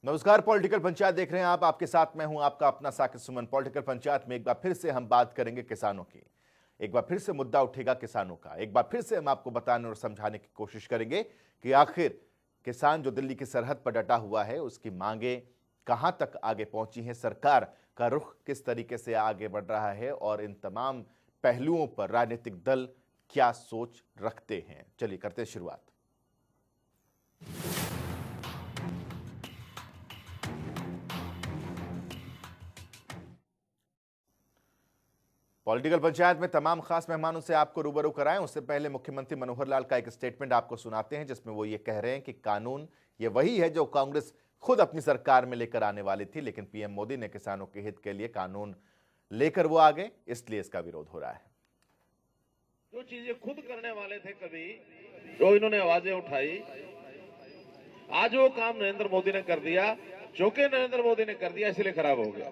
नमस्कार। पॉलिटिकल पंचायत देख रहे हैं आप। आपके साथ मैं हूं आपका अपना साकिब सुमन। पॉलिटिकल पंचायत में एक बार फिर से हम बात करेंगे किसानों की। एक बार फिर से मुद्दा उठेगा किसानों का। एक बार फिर से हम आपको बताने और समझाने की कोशिश करेंगे कि आखिर किसान जो दिल्ली की सरहद पर डटा हुआ है उसकी मांगे कहां तक आगे पहुंची हैं, सरकार का रुख किस तरीके से आगे बढ़ रहा है और इन तमाम पहलुओं पर राजनीतिक दल क्या सोच रखते हैं। चलिए करते हैं शुरुआत। पॉलिटिकल पंचायत में तमाम खास मेहमानों से आपको रूबरू कराएं। उससे पहले मुख्यमंत्री मनोहर लाल का एक स्टेटमेंट आपको सुनाते हैं जिसमें वो ये कह रहे हैं कि कानून ये वही है जो कांग्रेस खुद अपनी सरकार में लेकर आने वाली थी, लेकिन पीएम मोदी ने किसानों के हित के लिए कानून लेकर वो आ गए, इसलिए इसका विरोध हो रहा है। जो चीजें खुद करने वाले थे कभी, जो इन्होंने आवाजें उठाई, आज वो काम नरेंद्र मोदी ने कर दिया। जो कि नरेंद्र मोदी ने कर दिया इसलिए खराब हो गया।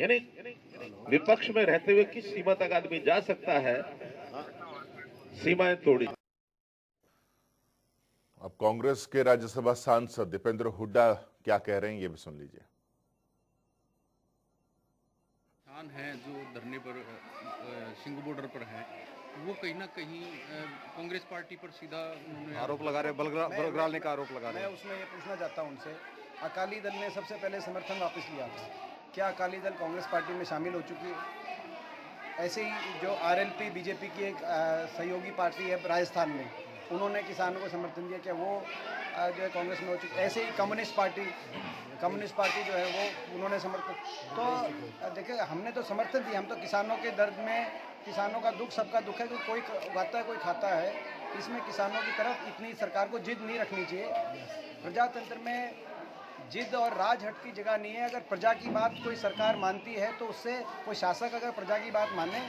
यानी विपक्ष में रहते हुए किस सीमा तक आदमी जा सकता है, सीमाएं तोड़ी। अब कांग्रेस के राज्यसभा सांसद दीपेंद्र हुड्डा क्या कह रहे हैं ये भी सुन लीजिए। किसान हैं जो धरने पर सिंह बॉर्डर पर हैं, वो कहीं ना कहीं कांग्रेस पार्टी पर सीधा उन्होंने आरोप लगा रहे, बलग्रालने का आरोप लगा रहे हैं। मैं उसमें ये पूछना चाहता हूं उनसे, अकाली दल ने सबसे पहले समर्थन वापस लिया था, क्या अकाली दल कांग्रेस पार्टी में शामिल हो चुकी है? ऐसे ही जो आरएलपी बीजेपी की एक सहयोगी पार्टी है राजस्थान में, उन्होंने किसानों को समर्थन दिया, क्या वो जो है कांग्रेस में हो चुकी? ऐसे ही कम्युनिस्ट पार्टी जो है वो उन्होंने समर्थन। तो देखिए, हमने तो समर्थन दिया, हम तो किसानों के दर्द में, किसानों का दुख सबका दुख है, कोई उगाता है कोई खाता है। इसमें किसानों की तरफ इतनी सरकार को जिद नहीं रखनी चाहिए। प्रजातंत्र में जिद और राजहट की जगह नहीं है। अगर प्रजा की बात कोई सरकार मानती है तो उससे कोई शासक अगर प्रजा की बात माने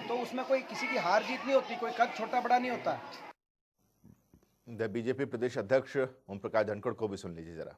तो उसमें कोई किसी की हार जीत नहीं होती, कोई कद छोटा बड़ा नहीं होता। बीजेपी प्रदेश अध्यक्ष ओम प्रकाश धनखड़ को भी सुन लीजिए जरा।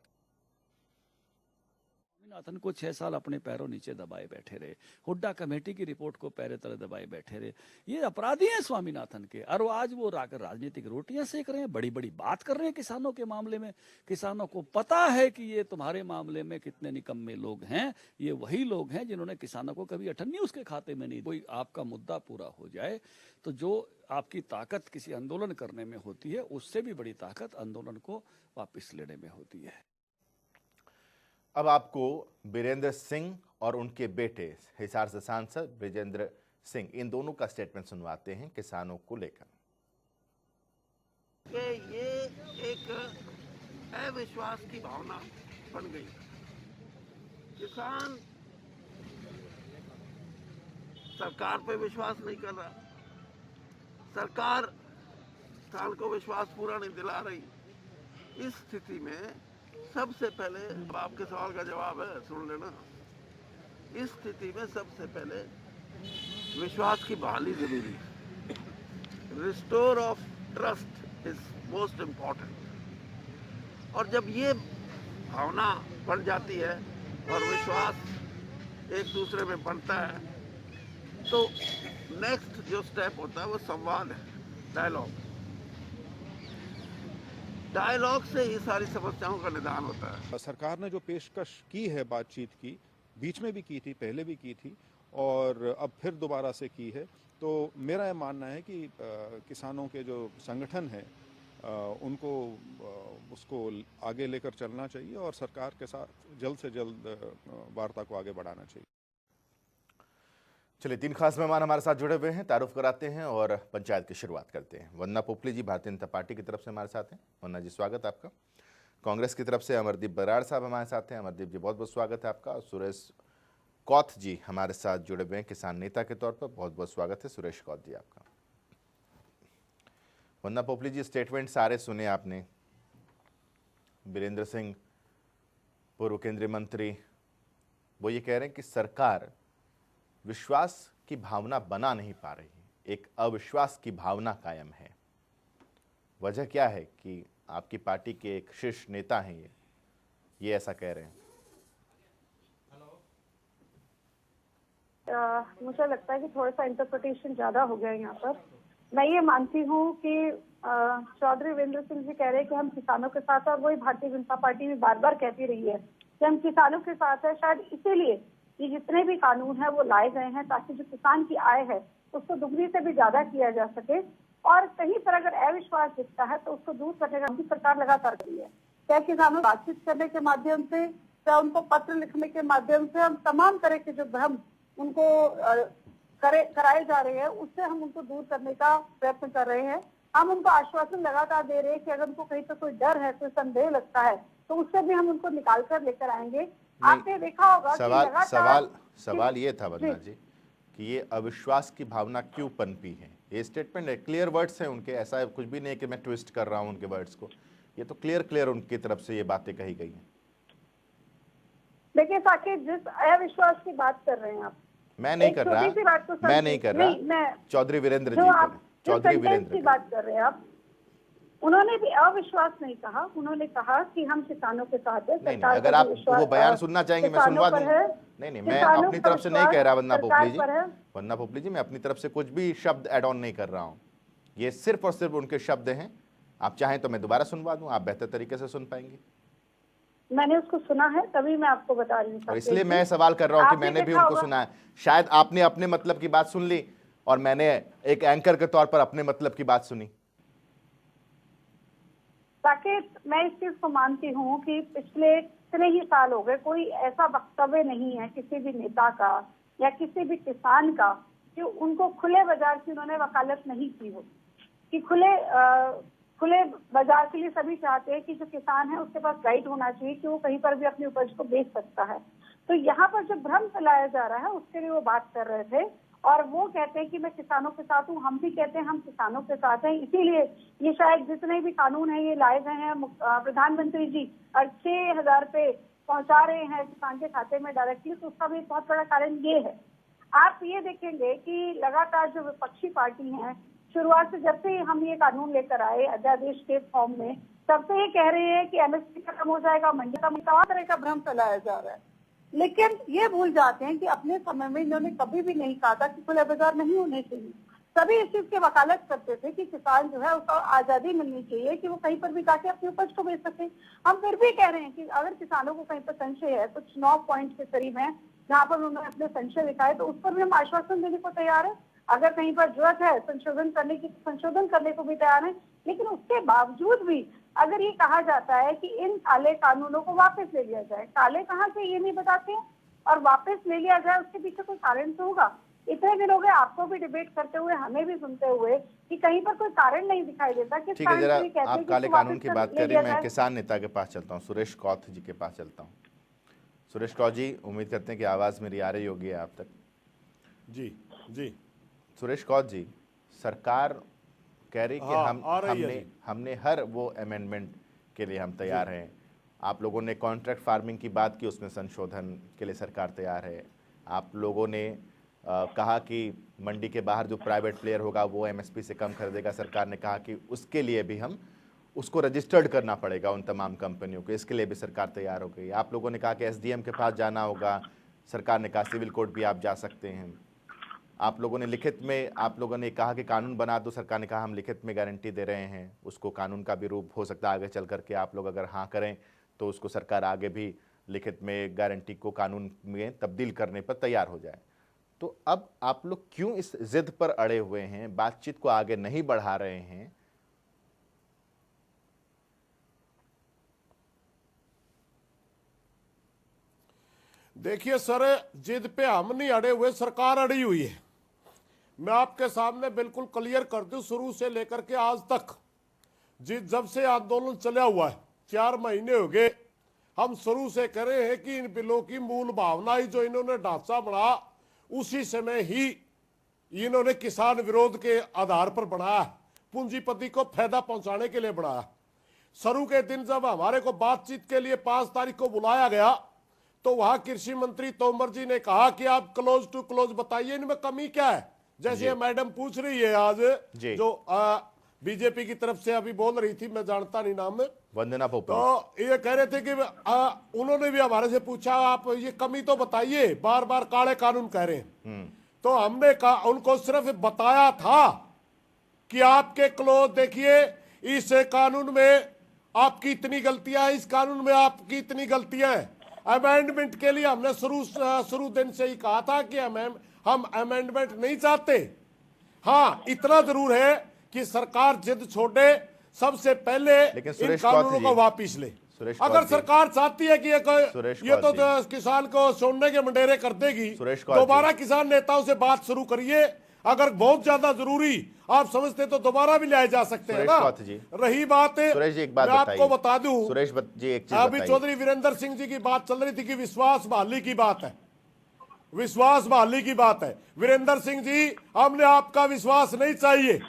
स्वामीनाथन को 6 साल अपने पैरों नीचे दबाए बैठे रहे, हुड्डा कमेटी की रिपोर्ट को पैरे तले दबाए बैठे रहे। ये अपराधी हैं स्वामीनाथन के, और आज वो राजनीतिक रोटियां सेक रहे हैं, बड़ी बड़ी बात कर रहे हैं किसानों के मामले में। किसानों को पता है कि ये तुम्हारे मामले में कितने निकम्मे लोग हैं। ये वही लोग हैं जिन्होंने किसानों को कभी अठन्नी उसके खाते में नहीं। कोई आपका मुद्दा पूरा हो जाए तो जो आपकी ताकत किसी आंदोलन करने में होती है, उससे भी बड़ी ताकत आंदोलन को वापस लेने में होती है। अब आपको बीरेंद्र सिंह और उनके बेटे हिसार से सांसद ब्रिजेंद्र सिंह, इन दोनों का स्टेटमेंट सुनवाते हैं किसानों को लेकर। ये एक अविश्वास की भावना बन गई। किसान सरकार पे विश्वास नहीं कर रहा, सरकार किसान को विश्वास पूरा नहीं दिला रही। इस स्थिति में सबसे पहले, आपके सवाल का जवाब है, सुन लेना। इस स्थिति में सबसे पहले विश्वास की बहाली जरूरी है। Restore of trust is most important. और जब ये भावना बन जाती है और विश्वास एक दूसरे में बनता है तो नेक्स्ट जो स्टेप होता है वो संवाद है, डायलॉग से ये सारी समस्याओं का निदान होता है। सरकार ने जो पेशकश की है बातचीत की, बीच में भी की थी, पहले भी की थी और अब फिर दोबारा से की है, तो मेरा यह मानना है कि किसानों के जो संगठन हैं उनको उसको आगे लेकर चलना चाहिए और सरकार के साथ जल्द से जल्द वार्ता को आगे बढ़ाना चाहिए। चलिए, 3 खास मेहमान हमारे साथ जुड़े हुए हैं, तारुफ कराते हैं और पंचायत की शुरुआत करते हैं। वंदना पोपली जी भारतीय जनता पार्टी की तरफ से हमारे साथ हैं। वंदना जी, स्वागत आपका। कांग्रेस की तरफ से अमरदीप बराड़ साहब हमारे साथ हैं। अमरदीप जी, बहुत बहुत स्वागत है आपका। और सुरेश कौथ जी हमारे साथ जुड़े हुए हैं किसान नेता के तौर पर, बहुत बहुत स्वागत है सुरेश कौथ जी आपका। वंदना पोपली जी, स्टेटमेंट सारे सुने आपने। बीरेंद्र सिंह पूर्व केंद्रीय मंत्री, वो ये कह रहे हैं कि सरकार विश्वास की भावना बना नहीं पा रही, एक अविश्वास की भावना कायम है। वजह क्या है कि आपकी पार्टी के एक शीर्ष नेता हैं ये ऐसा कह रहे हैं? मुझे लगता है कि थोड़ा सा इंटरप्रिटेशन ज्यादा हो गया यहाँ पर। मैं ये मानती हूँ कि चौधरी वीरेंद्र सिंह जी कह रहे हैं कि हम किसानों के साथ हैं, और वही भारतीय जनता पार्टी भी बार बार कहती रही है कि हम किसानों के साथ है। शायद इसीलिए ये जितने भी कानून है वो लाए गए हैं, ताकि जो किसान की आय है उसको दुगनी से भी ज्यादा किया जा सके। और कहीं पर अगर अविश्वास दिखता है तो उसको दूर करने का सरकार लगातार कर रही है। चाहे किसानों बातचीत करने के माध्यम से, चाहे उनको पत्र लिखने के माध्यम से, हम तमाम तरह के जो भ्रम उनको कराए जा रहे हैं उससे हम उनको दूर करने का प्रयत्न कर रहे हैं। हम उनको आश्वासन लगातार दे रहे हैं कि अगर उनको कहीं पर कोई डर है, कोई संदेह लगता है, तो उससे भी हम उनको निकाल कर लेकर आएंगे। आपने देखा होगा कि लगातार सवाल ये था वंदना जी कि ये अविश्वास की भावना क्यों पनपी है। ये स्टेटमेंट है, क्लियर वर्ड्स हैं उनके, ऐसा कुछ भी नहीं कि मैं ट्विस्ट कर रहा हूं उनके वर्ड्स को। ये तो क्लियर उनकी तरफ से ये बातें कही गई हैं। देखिए साकिब, जिस अविश्वास की बात कर रहे हैं आप, मैं नहीं कर रहा, मैं नहीं कर रहा, चौधरी वीरेंद्र जी, चौधरी वीरेंद्र की बात कर रहे हैं आप, उन्होंने भी अविश्वास नहीं कहा, उन्होंने कहा कि हम किसानों के साथ हैं। नहीं, अगर आप वो बयान सुनना चाहेंगे मैं सुनवा दूंगा। नहीं, मैं अपनी तरफ से नहीं कह रहा वंदना पोपली जी, मैं अपनी तरफ से कुछ भी शब्द ऐड ऑन नहीं कर रहा हूँ। ये सिर्फ और सिर्फ उनके शब्द हैं। आप चाहें तो मैं दोबारा सुनवा दूं, आप बेहतर तरीके से सुन पाएंगे। मैंने उसको सुना है, तभी मैं आपको बता रही हूँ। और इसलिए मैं सवाल कर रहा हूँ कि मैंने भी उनको सुना है। शायद आपने अपने मतलब की बात सुन ली और मैंने एक एंकर के तौर पर अपने मतलब की बात सुनी। ताकि मैं इस चीज को मानती हूँ कि पिछले इतने ही साल हो गए कोई ऐसा वक्तव्य नहीं है किसी भी नेता का या किसी भी किसान का कि उनको खुले बाजार की उन्होंने वकालत नहीं की हो। कि खुले बाजार के लिए सभी चाहते हैं कि जो किसान है उसके पास राइट होना चाहिए कि वो कहीं पर भी अपनी उपज को बेच सकता है। तो यहाँ पर जो भ्रम फैलाया जा रहा है उसके लिए वो बात कर रहे थे, और वो कहते हैं कि मैं किसानों के साथ हूँ। हम भी कहते हैं हम किसानों के साथ हैं, इसीलिए ये शायद जितने भी कानून है ये लाए गए हैं। प्रधानमंत्री जी 6,000 रुपए पहुंचा रहे हैं किसान के खाते में डायरेक्टली, तो उसका भी एक बहुत बड़ा कारण ये है। आप ये देखेंगे कि लगातार जो विपक्षी पार्टी है, शुरुआत से जब से हम ये कानून लेकर आए अध्यादेश के फॉर्म में, तब से ये कह रहे हैं कि एमएसपी खत्म हो जाएगा, मंडी का तमाम तरह का भ्रम फैलाया जा रहा है। लेकिन ये भूल जाते हैं कि अपने समय में इन्होंने कभी भी नहीं कहा था कि खुले बाजार नहीं होने चाहिए। सभी इस चीज की वकालत करते थे कि किसान जो है उसको आजादी मिलनी चाहिए कि वो कहीं पर भी जाके अपनी उपज को बेच सके। हम फिर भी कह रहे हैं कि अगर किसानों को कहीं पर संशय है, कुछ 9 पॉइंट के करीब है जहाँ पर उन्होंने अपने संशय दिखाए, तो उस पर भी हम आश्वासन देने को तैयार है। अगर कहीं पर जरूरत है संशोधन करने की, संशोधन करने को भी तैयार है। लेकिन उसके बावजूद भी अगर ये कहा जाता है कि इन काले कानूनों को वापस ले लिया जाए, काले कहाँ से ये नहीं बताते हैं, और वापस ले लिया जाए उसके पीछे कोई कारण तो होगा। इतने दिन हो गए आपको भी डिबेट करते हुए, हमें भी सुनते हुए कि कहीं पर कोई कारण नहीं दिखाई देता। ठीक है, जरा आप काले कानून की बात कर रही हैं, मैं किसान नेता के पास चलता हूँ, सुरेश कौथ जी के पास चलता हूँ। सुरेश कौथ जी, उम्मीद करते हैं कि आवाज मेरी आ रही होगी आप तक। जी जी सुरेश कौथ जी, सरकार कह रही कि हमने हर वो अमेंडमेंट के लिए हम तैयार हैं। आप लोगों ने कॉन्ट्रैक्ट फार्मिंग की बात की, उसमें संशोधन के लिए सरकार तैयार है। आप लोगों ने कहा कि मंडी के बाहर जो प्राइवेट प्लेयर होगा वो एमएसपी से कम खरीदेगा, सरकार ने कहा कि उसके लिए भी हम उसको रजिस्टर्ड करना पड़ेगा उन तमाम कंपनियों को, इसके लिए भी सरकार तैयार हो गई। आप लोगों ने कहा कि एसडीएम के पास जाना होगा, सरकार ने कहा सिविल कोर्ट भी आप जा सकते हैं। आप लोगों ने लिखित में, आप लोगों ने कहा कि कानून बना दो, सरकार ने कहा हम लिखित में गारंटी दे रहे हैं, उसको कानून का भी रूप हो सकता है आगे चल करके। आप लोग अगर हाँ करें तो उसको सरकार आगे भी लिखित में गारंटी को कानून में तब्दील करने पर तैयार हो जाए। तो अब आप लोग क्यों इस जिद पर अड़े हुए हैं, बातचीत को आगे नहीं बढ़ा रहे हैं? देखिए सर, जिद पे हम नहीं अड़े हुए, सरकार अड़ी हुई है। मैं आपके सामने बिल्कुल क्लियर कर दूं, शुरू से लेकर के आज तक जब से आंदोलन चला हुआ है, 4 महीने हो गए, हम शुरू से कह रहे हैं कि इन बिलों की मूल भावना ही जो इन्होंने ढांचा बना, उसी समय ही इन्होंने किसान विरोध के आधार पर बनाया, पूंजीपति को फायदा पहुंचाने के लिए बनाया। शुरू के दिन जब हमारे को बातचीत के लिए 5 तारीख को बुलाया गया, तो वहां कृषि मंत्री तोमर जी ने कहा कि आप क्लोज टू क्लोज बताइए, इनमें कमी क्या है। जैसे ये मैडम पूछ रही है आज, जो बीजेपी की तरफ से अभी बोल रही थी, मैं जानता नहीं नाम, वंदना पोपट, तो ये कह रहे थे कि उन्होंने भी हमारे से पूछा आप ये कमी तो बताइए, बार बार काले कानून कह रहे हैं। तो हमने कहा, उनको सिर्फ बताया था कि आपके क्लोज देखिए, इस कानून में आपकी इतनी गलतियां हैं, इस कानून में आपकी इतनी गलतियां हैं। अमेंडमेंट के लिए हमने शुरू दिन से ही कहा था कि हम अमेंडमेंट नहीं चाहते। हाँ, इतना जरूर है कि सरकार जिद छोड़े, सबसे पहले लेकिन इन सुरेश कानूनों कौथ को जी, वापिस ले। सुरेश अगर कौथ जी, सरकार चाहती है कि सुरेश ये तो कौथ किसान को सोने के मंडेरे कर देगी, सुरेश कौथ जी। दोबारा किसान नेताओं से बात शुरू करिए। अगर बहुत ज्यादा जरूरी आप समझते तो दोबारा भी लाए जा सकते हैं सुरेश ना। कौथ जी। रही बात, सुरेश जी एक बात मैं आपको बताइए। बता दूं, सुरेश जी एक चीज अभी बताइए। चौधरी वीरेंद्र सिंह जी की बात चल रही थी कि विश्वास बहाली की बात है, विश्वास बहाली की बात है। वीरेंद्र सिंह जी, हमने आपका विश्वास नहीं चाहिए।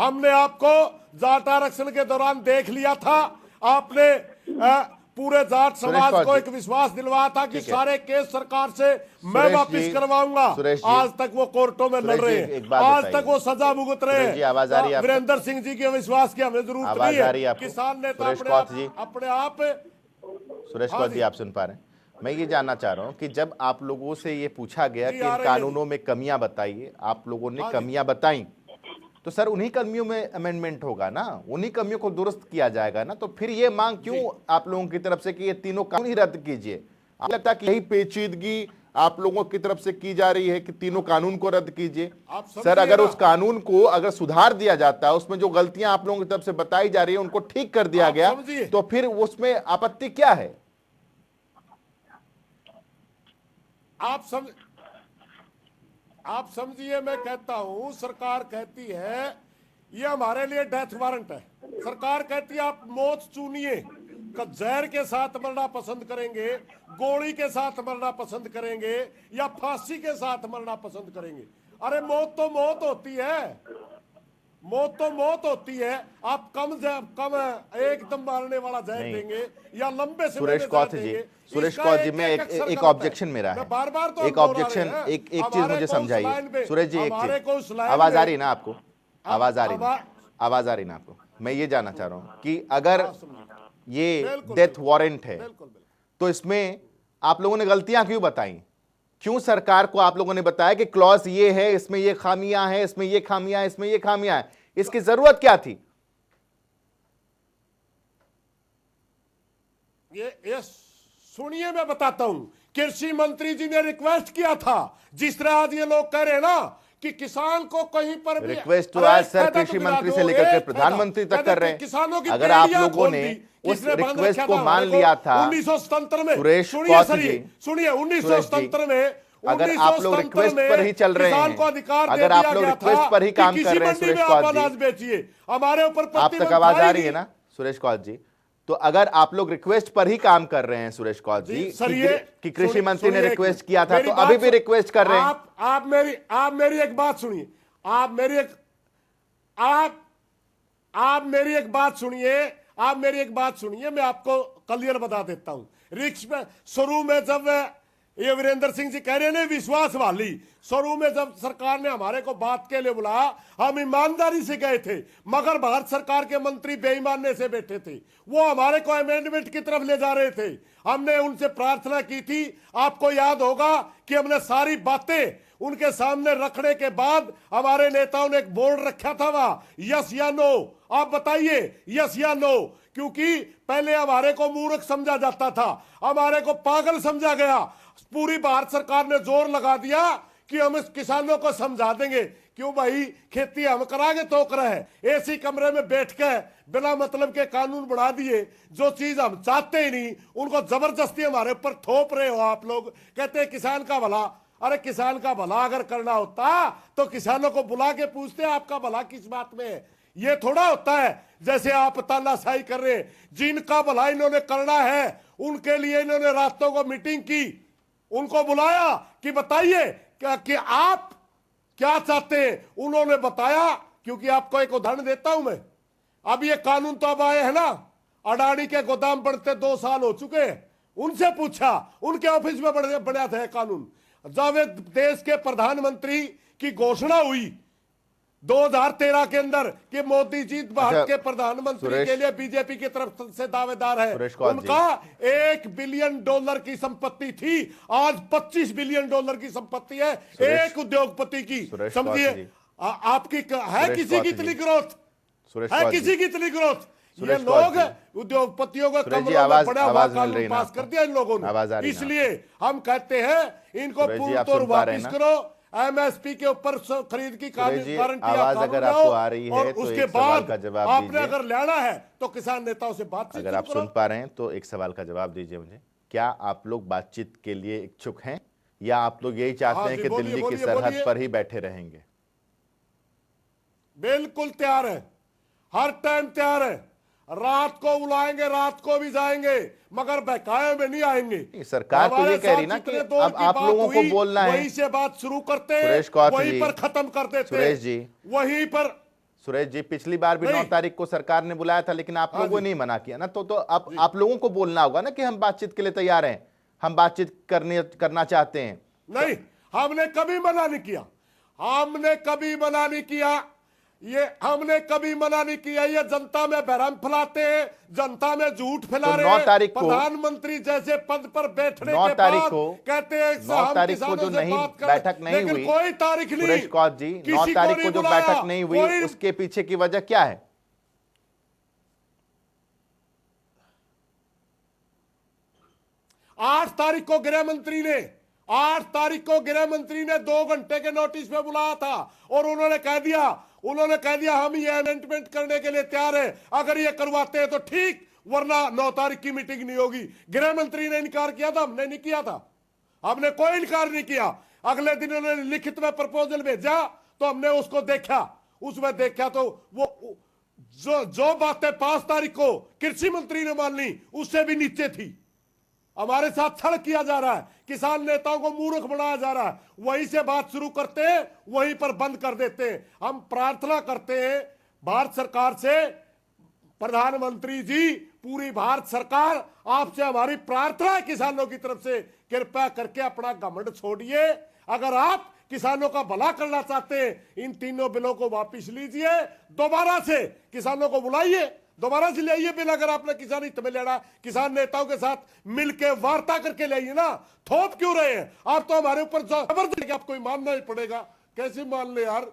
हमने आपको जाट आरक्षण के दौरान देख लिया था, आपने पूरे जाट समाज कौथ को जी। एक विश्वास दिलवाया था कि ठीक है। सारे केस सरकार से मैं सुरेश वापिस जी, करवाऊंगा। सुरेश जी। आज तक वो कोर्टों में लड़ सुरेश रहे जी, एक हैं, बात आज बताइए। तक वो सजा भुगत रहे सुरेश जी, आवाज आ रही है हैं। आपको? वीरेंद्र सिंह जी के विश्वास की हमें जरूरत आवाज नहीं आ रही है है। आपको? किसान नेता सुरेश अपने कौथ जी। आप सुरेश हाँ कौथ जी, जी। आप सुन पा रहे हैं? मैं ये जानना चाह रहा हूं कि जब आप लोगों से ये पूछा गया जी, कि आ इन रही है कानूनों में कमियां बताइए, आप लोगों ने हाँ जी। कमियां बताई, तो सर उन्हीं कमियों में अमेंडमेंट होगा ना, उन्हीं कमियों को दुरुस्त किया जाएगा ना। तो फिर ये मांग क्यों आप लोगों की तरफ से कि ये तीनों कानून ही रद्द कीजिए? आपको लगता है कि यही पेचीदगी आप लोगों की तरफ से की जा रही है कि तीनों कानून को रद्द कीजिए? आप समझिए सर, अगर ना। उस कानून को अगर सुधार दिया जाता है, उसमें जो गलतियां आप लोगों की तरफ से बताई जा रही है उनको ठीक कर दिया आप गया, समझिए। तो फिर उसमें आपत्ति क्या है? आप समझिए, मैं कहता हूं, सरकार कहती है ये हमारे लिए डेथ वारंट है। सरकार कहती है आप मौत चुनिए, जहर के साथ मरना पसंद करेंगे, गोली के साथ मरना पसंद करेंगे, या फांसी के साथ मरना पसंद करेंगे। अरे मौत तो मौत होती है, मौत तो मौत होती है। आप कम एकदम मारने वाला जहर नहीं। देंगे या लंबे समय सुरेश में कौथ जहर जी, देंगे। सुरेश इसका कौथ जी, मैं एक अक्षर एक गलत ऑब्जेक्शन है। मेरा है, मैं बार-बार तो एक हम दोहरा ऑब्जेक्शन, रहे हैं। एक चीज हमारे मुझे को उस समझाइए लाइन पे- सूरज जी, एक हमारे को उस चीज, लाइन आवाज आ में- रही है ना आपको? आवाज आ रही है, आवाज आ रही है ना आपको? मैं ये जानना चाह रहा हूं कि अगर ये बिल्कुल, डेथ वारंट है, बिल्कुल, बिल्कुल। तो इसमें आप लोगों ने गलतियां क्यों बताई? क्यों सरकार को आप लोगों ने बताया कि क्लॉज ये है, इसमें ये खामियां हैं, इसमें ये खामियां हैं, इसमें ये खामियां हैं? इसकी जरूरत क्या थी? ये सुनिए, मैं बताता हूं। कृषि मंत्री जी ने रिक्वेस्ट किया था, जिस तरह आज ये लोग कह रहे हैं ना कि किसान को कहीं पर भी रिक्वेस्ट तो अरे आज एक सर फायदा तो कृषि दिला मंत्री दो, से लेकर के एक प्रधानमंत्री फायदा। तक कर रहे किसानों की हैं। अगर आप बेड़ियां लोगों खोल ने दी, उस किसने बंद रिक्वेस्ट रखा को था मान हमारे लिया था, 1977 में, सुरेश सुनिए कौथ सर, जी, सुनिए 1977 में, अगर आप लोग 1977 रिक्वेस्ट में पर ही चल रहे किसान हैं, को अधिकार दे अगर आप दिया लोग गया रिक्वेस्ट था पर ही कि काम किसी कर रहे हैं, मंडी सुरेश में कौथ आप जी, अनाज बेचिए, हमारे ऊपर आप तक प्रतिबंध आवाज आ रही आएगी। है ना सुरेश कौथ जी? तो अगर आप लोग रिक्वेस्ट पर ही काम कर रहे हैं सुरेश कौथ जी, सर, कि कृषि मंत्री ने सुनिए, रिक्वेस्ट किया था, मेरी तो बात अभी भी सुन- रिक्वेस्ट कर रहे हैं। आप मेरी एक बात सुनिए, आप मेरी एक बात सुनिए, मैं आपको क्लियर बता देता हूं। रिक्स में शुरू में जब ये वीरेंद्र सिंह जी कह रहे हैं विश्वास वाली, शुरू में जब सरकार ने हमारे को बात के लिए बुलाया, हम ईमानदारी से गए थे, मगर भारत सरकार के मंत्री बेईमानने से बैठे थे, वो हमारे को अमेंडमेंट की तरफ ले जा रहे थे। हमने उनसे प्रार्थना की थी, आपको याद होगा कि हमने सारी बातें उनके सामने रखने के बाद हमारे नेताओं ने एक बोर्ड रखा था वहां, यस या नो। आप बताइए यस या नो, क्योंकि पहले हमारे को मूर्ख समझा जाता था, हमारे को पागल समझा गया। पूरी भारत सरकार ने जोर लगा दिया कि हम इस किसानों को समझा देंगे। क्यों भाई, खेती हम कराएंगे तो करा है। ऐसी कमरे में बैठ के बिना मतलब के कानून बढ़ा दिए, जो चीज हम चाहते ही नहीं उनको जबरदस्ती हमारे ऊपर थोप रहे हो आप लोग। कहते हैं किसान का भला, अरे किसान का भला अगर करना होता तो किसानों को बुला के पूछते आपका भला किस बात में है। ये थोड़ा होता है जैसे आप तानाशाही कर रहे हैं। जिनका भला इन्होंने करना है उनके लिए इन्होंने रास्तों को मीटिंग की, उनको बुलाया कि बताइए कि आप क्या चाहते हैं। उन्होंने बताया, क्योंकि आपको एक उदाहरण देता हूं मैं। अब ये कानून तो अब आए हैं ना, अडानी के गोदाम बढ़ते 2 साल हो चुके हैं। उनसे पूछा, उनके ऑफिस में बढ़िया था कानून। जब देश के प्रधानमंत्री की घोषणा हुई 2013 के अंदर कि मोदी जी भारत के प्रधानमंत्री के लिए बीजेपी की तरफ से दावेदार है, उनका $1 बिलियन की संपत्ति थी, आज $25 बिलियन की संपत्ति है एक उद्योगपति की। समझिए, आपकी है सुरेश किसी की कौथ इतनी जी। ग्रोथ? सुरेश है कौथ जी। किसी की इतनी ग्रोथ? ये सुरेश लोग कौथ जी। उद्योगपतियों को सुरेश जी, कमरों में आवाज पड़ा हुआ आवाज मिल कानून रही ना पास आपको? कर दिया इन लोगों आवाज आ ने। रही ना इसलिए हम कहते हैं इनको सुरेश जी, पूर्ण आप तौर सुन पा रहे हैं वापिस ना? करो, एमएसपी के ऊपर खरीद की सुरेश जी, गारंटी आवाज अगर आपको आ रही है और तो उसके एक सवाल बाद का जवाब आपने दीजिए। अगर लेना है तो किसान नेताओं से बातचीत अगर आप शुरू सुन करो। पा रहे हैं तो एक सवाल का जवाब दीजिए मुझे। क्या आप लोग बातचीत के लिए इच्छुक हैं या आप लोग यही चाहते हाँ हैं जी, कि बोलिए, दिल्ली की बोलिए, सरहद बोलिए। पर ही बैठे रहेंगे? बिल्कुल तैयार है, हर टाइम तैयार है। रात को बुलाएंगे, रात को भी जाएंगे, मगर बहकाए में नहीं आएंगे। सरकार तो ये कह रही ना कि अब आप लोगों को बोलना है। वहीं से बात शुरू करते सुरेश हैं, कौथ वहीं जी, पर खत्म कर देते हैं। सुरेश जी, वहीं पर सुरेश जी, पिछली बार भी 9 नहीं। तारीख को सरकार ने बुलाया था लेकिन आप हाँ लोगों जी। ने नहीं मना किया ना। तो अब आप लोगों को बोलना होगा ना कि हम बातचीत के लिए तैयार हैं, हम बातचीत करना चाहते हैं। नहीं, हमने कभी मना नहीं किया, हमने कभी मना नहीं किया, हमने कभी मना नहीं किया। ये जनता में भ्रम फैलाते हैं, जनता में झूठ फैला तो रहे 9 हैं। तारीख को, प्रधानमंत्री जैसे पद पर बैठने 9 के तारीख बाद को, कहते हैं 9 हम तारीख को किसानों जो से नहीं बात करें, बैठक नहीं लेकिन हुई, कोई तारीख नहीं। सुरेश कौथ जी, 9 किसी तारीख को को जो नहीं बैठक बुलाया, नहीं हुई कोई- उसके पीछे की वजह क्या है? 8 तारीख को गृह मंत्री ने 8 तारीख को गृह मंत्री ने 2 घंटे के नोटिस पे बुलाया था और उन्होंने कह दिया हम ये अमेंडमेंट करने के लिए तैयार है, अगर ये करवाते हैं तो ठीक, वरना 9 तारीख की मीटिंग नहीं होगी। गृह मंत्री ने इनकार किया था, हमने नहीं किया था, हमने कोई इनकार नहीं किया। अगले दिन उन्होंने लिखित में प्रपोजल भेजा तो हमने उसको देखा, उसमें देखा तो वो जो बातें 5 तारीख को कृषि मंत्री ने मान ली उससे भी नीचे थी। हमारे साथ छल किया जा रहा है, किसान नेताओं को मूर्ख बनाया जा रहा है। वहीं से बात शुरू करते हैं, वहीं पर बंद कर देते हैं। हम प्रार्थना करते हैं भारत सरकार से, प्रधानमंत्री जी, पूरी भारत सरकार, आपसे हमारी प्रार्थना है किसानों की तरफ से, कृपया करके अपना घमंड छोड़िए। अगर आप किसानों का भला करना चाहते हैं, इन तीनों बिलों को वापस लीजिए, दोबारा से किसानों को बुलाइए, दोबारा से ले आइए बिल। अगर आपने किसान हित में लेना, किसान नेताओं के साथ मिलकर वार्ता करके ले आइए ना, थोप क्यों रहे हैं आप? तो हमारे ऊपर जबरदस्ती आपको मानना ही पड़ेगा। कैसे मान ले यार,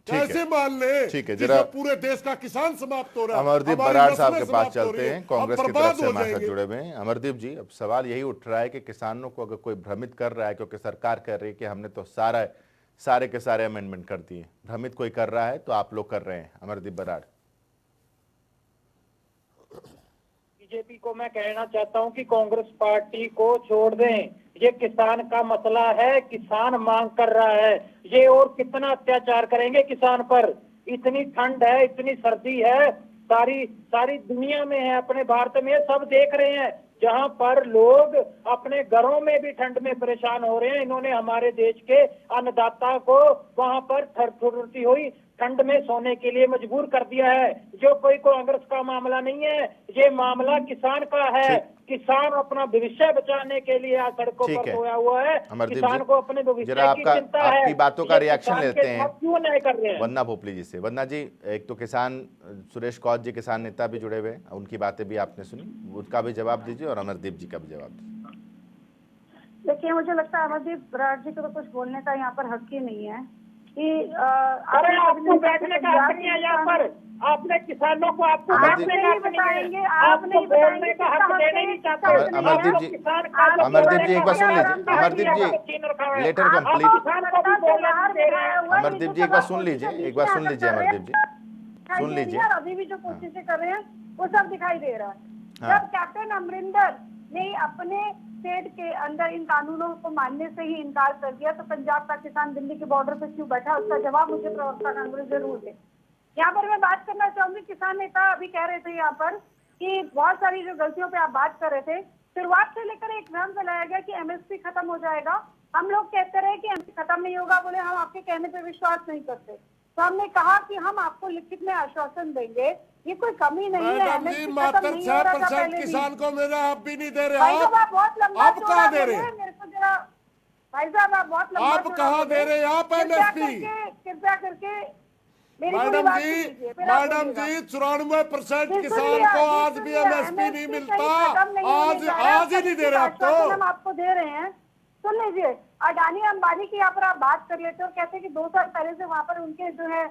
कैसे मान ले? ठीक है, जिसमें जरा पूरे देश का किसान समाप्त हो रहा है। अमरदीप हमारी बराड़ साहब नस्लें के पास समाप्त हो चलते रही हैं, हैं, कांग्रेस हम की तरफ बर्बाद से हो हमारे साथ जाएंगे। जुड़े हुए हैं। अमरदीप जी, अब सवाल यही उठ रहा है कि किसानों को अगर कोई भ्रमित कर रहा है, क्योंकि सरकार कह रही है कि हमने तो सारे के सारे अमेंडमेंट कर दिए, भ्रमित कोई कर रहा है तो आप लोग कर रहे हैं। अमरदीप बराड़, बीजेपी को मैं कहना चाहता हूं कि कांग्रेस पार्टी को छोड़ दें। ये किसान का मसला है, किसान मांग कर रहा है। ये और कितना अत्याचार करेंगे किसान पर? इतनी ठंड है, इतनी सर्दी है, सारी दुनिया में है, अपने भारत में सब देख रहे हैं, जहां पर लोग अपने घरों में भी ठंड में परेशान हो रहे हैं। इन्होंने हमारे देश के अन्नदाता को वहां पर ठंडी हुई ठंड में सोने के लिए मजबूर कर दिया है। जो कोई कांग्रेस का मामला नहीं है, ये मामला किसान का है। किसान अपना भविष्य बचाने के लिए आज सड़कों पर सोया हुआ है। किसान को अपने भविष्य की चिंता है। आपकी बातों का रिएक्शन लेते हैं क्यों नहीं कर रहे हैं? वंदना भोपली जी से। वंदना जी, एक तो किसान सुरेश कौथ जी किसान नेता भी जुड़े हुए हैं, उनकी बातें भी आपने सुनी, उसका भी जवाब दीजिए और अमरदीप जी का भी जवाब दीजिए। देखिए, मुझे लगता है अमरदीप बराड़ जी को तो कुछ बोलने का यहाँ पर हक ही नहीं है कि अरे आपको बैठने का हक नहीं है यहाँ पर। आपने किसानों को आपको बैठने का हक नहीं है, आपको बोलने का हक देने नहीं चाहते। अमरदीप जी एक बार सुन लीजिए। अमरदीप जी, लेटर कंप्लीट। अमरदीप जी एक बार सुन लीजिए, अमरदीप जी सुन लीजिए। अभी भी जो कोशिशें कर रहे हैं वो सब दिखाई दे रहा है। जब कैप्टन अमरिंदर ने अपने स्टेट के अंदर इन कानूनों को मानने से ही इनकार कर दिया, तो पंजाब का किसान दिल्ली के बॉर्डर पे क्यों बैठा? उसका जवाब मुझे प्रवक्ता कांग्रेस जरूर दे। यहाँ पर मैं बात करना चाहूंगी, किसान नेता अभी कह रहे थे यहाँ पर कि बहुत सारी जो गलतियों पे आप बात कर रहे थे, शुरुआत से लेकर एक भ्रम फैलाया गया कि एमएसपी खत्म हो जाएगा। हम लोग कहते रहे कि एमएसपी खत्म नहीं होगा, बोले हम आपके कहने पे विश्वास नहीं करते। तो हमने कहा कि हम आपको लिखित में आश्वासन देंगे, ये कोई कमी नहीं है। मैडम मात्र 6% किसान को मिला, आप भी नहीं दे रहे। आप बहुत लंबा आप कहाँ दे रहे हैं? मेरे को जरा भाई साहब, आप बहुत लंबा आप कहाँ दे रहे हैं? आप एमएसपी कृपया करके मैडम जी 94% किसान को आज भी एमएसपी नहीं मिलता। आज ही नहीं दे रहे आप तो। हम आपको दे रहे हैं, सुन लीजिए, अडानी अंबानी की यहाँ पर आप बात करिए तो कहते हैं कि 2 साल पहले से वहाँ पर उनके जो है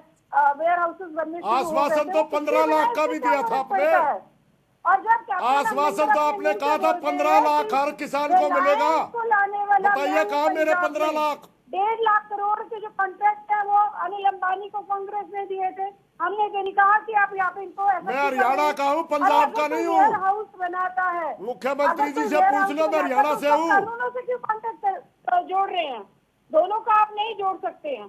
वेयर हाउसेस बनने शुरू हो गए आश्वासन थे। तो वो 15 किसी लाख का भी भी क्या दिया था फर्क आपने। पड़ता है? और जब कैप्टन आश्वासन अमरिंदर तो अपने आपने मुंह कहा से था बोलते 15 हैं लाख कि हर किसान को मिलेगा। रिलायंस को लाने वाला बताइए बैंक कहाँ मेरे पंजाब 15 में लाख? 1.5 लाख करोड़ के जो कॉन्ट्रैक्ट है वो अनिल अंबानी को कांग्रेस ने दिए थे। हमने तो नहीं कहा कि आप यहाँ पे इनको मैं हरियाणा का हूँ, पंजाब का नहीं हूँ। वेयर हाउस बनाता है, मुख्यमंत्री जी अगर से कोई पूछ लो, warehouse मैं हरियाणा बनाता से है तो हूँ। कानूनों से क्यों कॉन्ट्रैक्ट जोड़ रहे हैं? दोनों का आप नहीं जोड़ सकते हैं,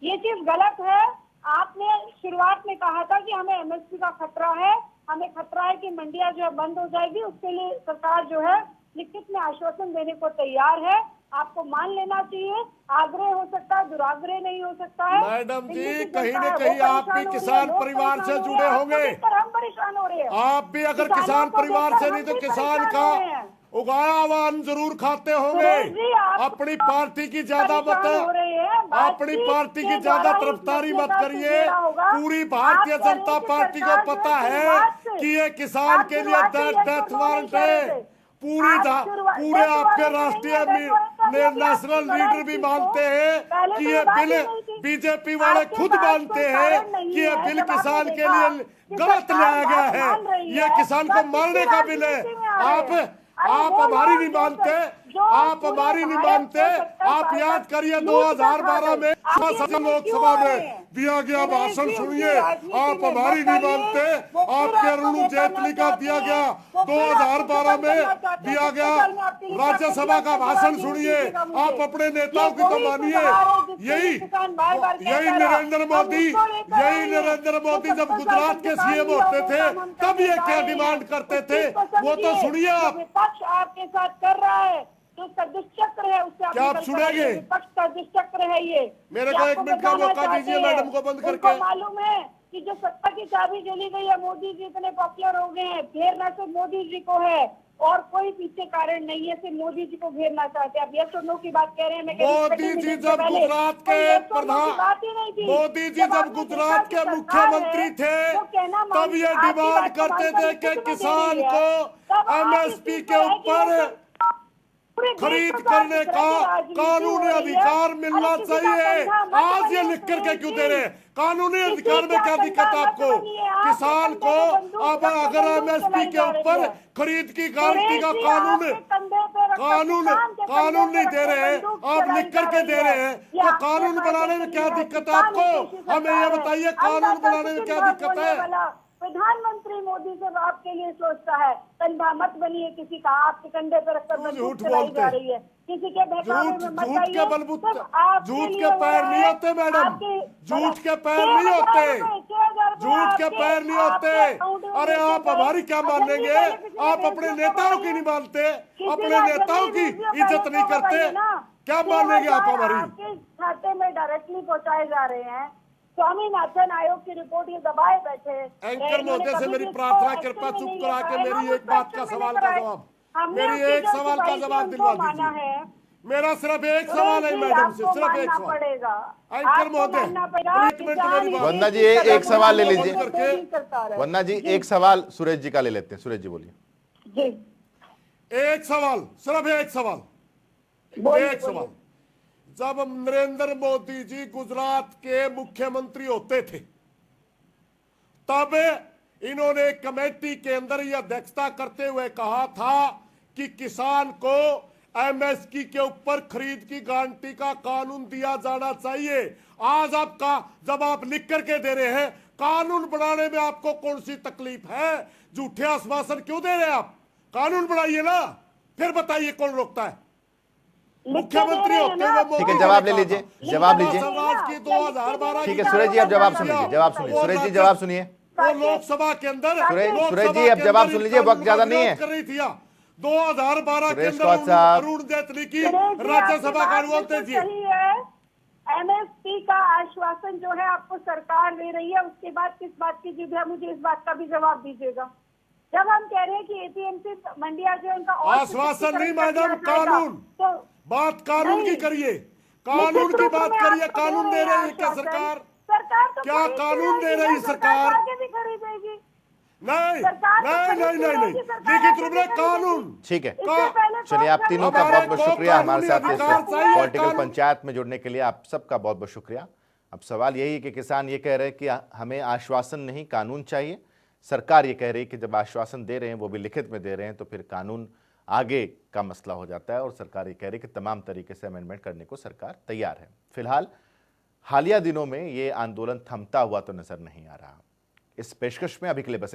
ये चीज गलत है। आपने शुरुआत में कहा था कि हमें एमएसपी का खतरा है, हमें खतरा है कि मंडियां जो है बंद हो जाएगी, उसके लिए सरकार जो है लिखित में आश्वासन देने को तैयार है। आपको मान लेना चाहिए, आग्रह हो सकता है, दुराग्रह नहीं हो सकता है। मैडम जी, दिल्ली की कहीं जनता न है, वो कहीं आप परेशान भी हो रही है, किसान लोग परिवार परेशान से हो रहे जुड़े हैं, होंगे। आपको देखकर हम परेशान हो रहे हैं। आप भी अगर किसानों किसान को परिवार देखकर से हम नहीं तो भी किसान परेशान का हो रहे हैं। उगाया हुआ अन्न जरूर खाते होंगे। सुरेश जी, आप अपनी पार्टी की ज्यादा परेशान हो मत रहे हैं। अपनी बातचीत पार्टी के की ज्यादा द्वारा ही तरफदारी मसले मत का करिए। सुलझेरा होगा। पूरी आप भारतीय कह रहे जनता हैं कि पार्टी को सरकार जो पता है शुरुआत से- कि ये किसान आप के लिए शुरुआत से yes death or no warrant नहीं कह है। रहे थे। पूरे आप शुरुआत- पूरे yes आपके warrant नहीं राष्ट्रीय है, death warrant का भी अभी नेशनल आपने लीडर भी चीज को। मानते हैं पहले कि तो ये बात बिल ही नहीं थी। बीजेपी वाले आपके खुद पास मानते कोई हैं कारण नहीं कि ये है। बिल जब आपने किसान के देखा लिए कि गलत सरकार लाया गया बात है। मान रही ये है, किसान को तब मारने किसी का बिल है। राजनीति में आ रहे आप हैं। अरे आप वो हमारी लोग नहीं जो मानते। जो आप पूरे हमारी नहीं भारत मानते। को 70 आप साल याद तक करिए लूट कर 2012 में खा गए। सदन आप लोकसभा क्यों आ में रहे हैं? दिया गया सुरेश भाषण जी, सुनिए। उनकी राजनीति आप में हमारी मत नहीं आइए। मानते। वो फिर आपके आपको अरुण बेटा जेटली का ना दिया चाहते गया हैं। वो फिर आपको 2012 खत्म में करना चाहते हैं। दिया किसके गया साल में आपके लिए क्या राज्यसभा किया? का इसका भाषण जवाब सुनिए। दीजिएगा मुझे। आप अपने ये नेताओं की तो वही मानिए। सुधार है जिसके लिए यही किसान बार-बार कहता यही रहा। नरेंद्र हम मोदी उसको लेकर आए यही हैं। नरेंद्र मोदी जो जब 70 साल गुजरात तक के किसान सीएम लिया, होते वो थे काम हम तब करने ये जा क्या रहे हैं। डिमांड करते उस थे चीज को वो तो समझिए। सुनिए जो आप। विपक्ष आपके साथ कर रहा है, जो उसका दुष्चक्र है, उससे क्या आप निकल कर सुनेंगे? आइए। विपक्ष का दुष्चक्र है ये। मेरे ये को आपको 1 मिनट का बताना मौका चाहते दीजिए हैं। मैडम को बंद उनको करके। मालूम है कि जो सत्ता की चाबी चली गई है, मोदी जी इतने पॉपुलर हो गए हैं, घेरना सिर्फ मोदी जी को है और कोई पीछे कारण नहीं है, सिर्फ मोदी जी को घेरना चाहते हैं। अब यस और नो की बात कह रहे हैं। मैं कह रही हूँ, मोदी 30 जी मिनट से जब पहले गुजरात कोई के yes और no की प्रधान बात ही नहीं थी। मोदी जी जब जब आपने गुजरात देखा के कि मुख्यमंत्री सरकार थे है, वो कहना तब ये आपकी डिमांड बात को करते मानकर थे कि किसी को दे किसान रही है। को तब आप इस एमएसपी चीज के में है कि ऊपर ये पूरे देश खरीद को करने साथ का रखे राजनीति कानूनी हो रही है। अधिकार मिलना अरे किसी का चाहिए। कंधा मत आज ये बनिए लिख करके सुरेश क्यों जी। दे रहे हैं? कानूनी किसी अधिकार में का क्या कंधा दिक्कत है मत आपको? बनिए। आप किसान कंधे को पे बंदूक अब रख के अगर बंदूक एमएसपी चलाई के जा रही ऊपर है। खरीद की गारंटी का सुरेश जी, कानून आपके कंधे पे रखकर कानून किसान के कानून कंधे नहीं पे दे रखकर रहे हैं, बंदूक आप चलाई लिख जा करके रही दे रहे हैं। ये तो आपके कानून फायदे बनाने में के क्या लिए है। दिक्कत है किसान आपको? हितैषी सरकार हमें ये है। बताइए कानून अंदर बनाने में से क्या बात दिक्कत बोलने है? वाला प्रधानमंत्री मोदी से आपके लिए सोचता है। कंधा मत बनिए किसी का, आपके कंधे पे रखकर क्यों बंदूक झूठ चलाई बोलते जा हैं? रही है। किसी के बहकावे झूठ में मत झूठ के आइए। बलबूते सिर्फ आपके झूठ लिए के हो पैर रहा नहीं है। होते मैडम। आपके- झूठ के पैर 6,000 नहीं होते। रुपए, 6,000 रुपए झूठ के आपके- पैर नहीं आपके होते। अकाउंट में अरे भेजे आप गए। हमारी क्या असेंबली मानेंगे? पहले किसी ने आप भेज अपने दिया तो नेताओं की बताइए। नहीं मानते, किसी अपने ने नेताओं असेंबली की भेज दिया इज्जत पहले नहीं तो करते। बताइए ना। क्या मानेंगे आप 6,000 हमारी? आपके खाते में डायरेक्टली पहुंचाए जा रहे हैं। स्वामीनाथन आयोग की रिपोर्ट ये दबाए बैठे। एंकर महोदय से मेरी प्रार्थना, कृपया चुप करा के मेरी एक बात का सवाल का जवाब, मेरी एक सवाल का जवाब दिलवा दीजिए। मेरा सिर्फ एक सवाल है मैडम से, सिर्फ एक सवाल। पड़ेगा एंकर महोदय, एक मिनट मेरी बात। वंदना जी एक सवाल ले लीजिए। करके वंदना जी एक सवाल सुरेश जी का ले लेते हैं। सुरेश जी बोलिए। जी एक सवाल, सिर्फ एक सवाल, बोलिए, एक सवाल। जब नरेंद्र मोदी जी गुजरात के मुख्यमंत्री होते थे तब इन्होंने कमेटी के अंदर यह अध्यक्षता करते हुए कहा था कि किसान को एमएसपी के ऊपर खरीद की गारंटी का कानून दिया जाना चाहिए। आज आपका जब आप लिख करके दे रहे हैं, कानून बनाने में आपको कौन सी तकलीफ है? झूठे आश्वासन क्यों दे रहे हैं आप? कानून बनाइए ना, फिर बताइए कौन रोकता है? मुख्यमंत्री होते हुए ठीक है, जवाब ले लीजिए, जवाब लीजिए। समाज की 2012 ठीक है सुरेश जी अब जवाब सुन लीजिए, जवाब सुनिए। सुरेश जी जवाब सुनिए। वो लोकसभा के अंदर सुरेश जी अब जवाब सुन लीजिए, वक्त ज्यादा नहीं है। कर रही थी 2012 के सुरेश कौशल साहब। अरुण जेटली की राज्यसभा का अनुरोध दीजिए। एमएसपी का आश्वासन जो है आपको सरकार दे रही है, उसके बाद किस बात की जिद है? मुझे इस बात का भी जवाब दीजिएगा। जब हम कह रहे हैं कि एपीएमसी मंडिया जो है उनका और आश्वासन नहीं सशक्तिकरण मैडम, किया जाएगा, कानून। तो बात कानून की नहीं। करिए, कानून की बात करिए। कानून दे रही है क्या सरकार? सरकार तो क्या खरीदती कानून दे रहेगी रही ना, सरकार? आगे भी खरीदेगी। नहीं सरकार को नहीं नहीं नहीं नहीं कि सरकार लिखित ऐसे रूप में नहीं कानून ठीक है, इससे पहले चलिए आप तीनों का हमारे बहुत बहुत को शुक्रिया हमारे साथ कानूनी इस अधिकार चाहिए, पॉलिटिकल कानून। पंचायत में जुड़ने के लिए। आप सबका बहुत बहुत शुक्रिया। अब सवाल यही है कि किसान ये कह रहे हैं कि हमें आश्वासन नहीं कानून चाहिए, सरकार ये कह रही है कि जब आश्वासन दे रहे हैं वो भी लिखित में दे रहे हैं तो फिर कानून आगे का मसला हो जाता है, और सरकार ये कह रही है कि तमाम तरीके से अमेंडमेंट करने को सरकार तैयार है। फिलहाल हालिया दिनों में ये आंदोलन थमता हुआ तो नजर नहीं आ रहा। इस पेशकश में अभी के लिए बस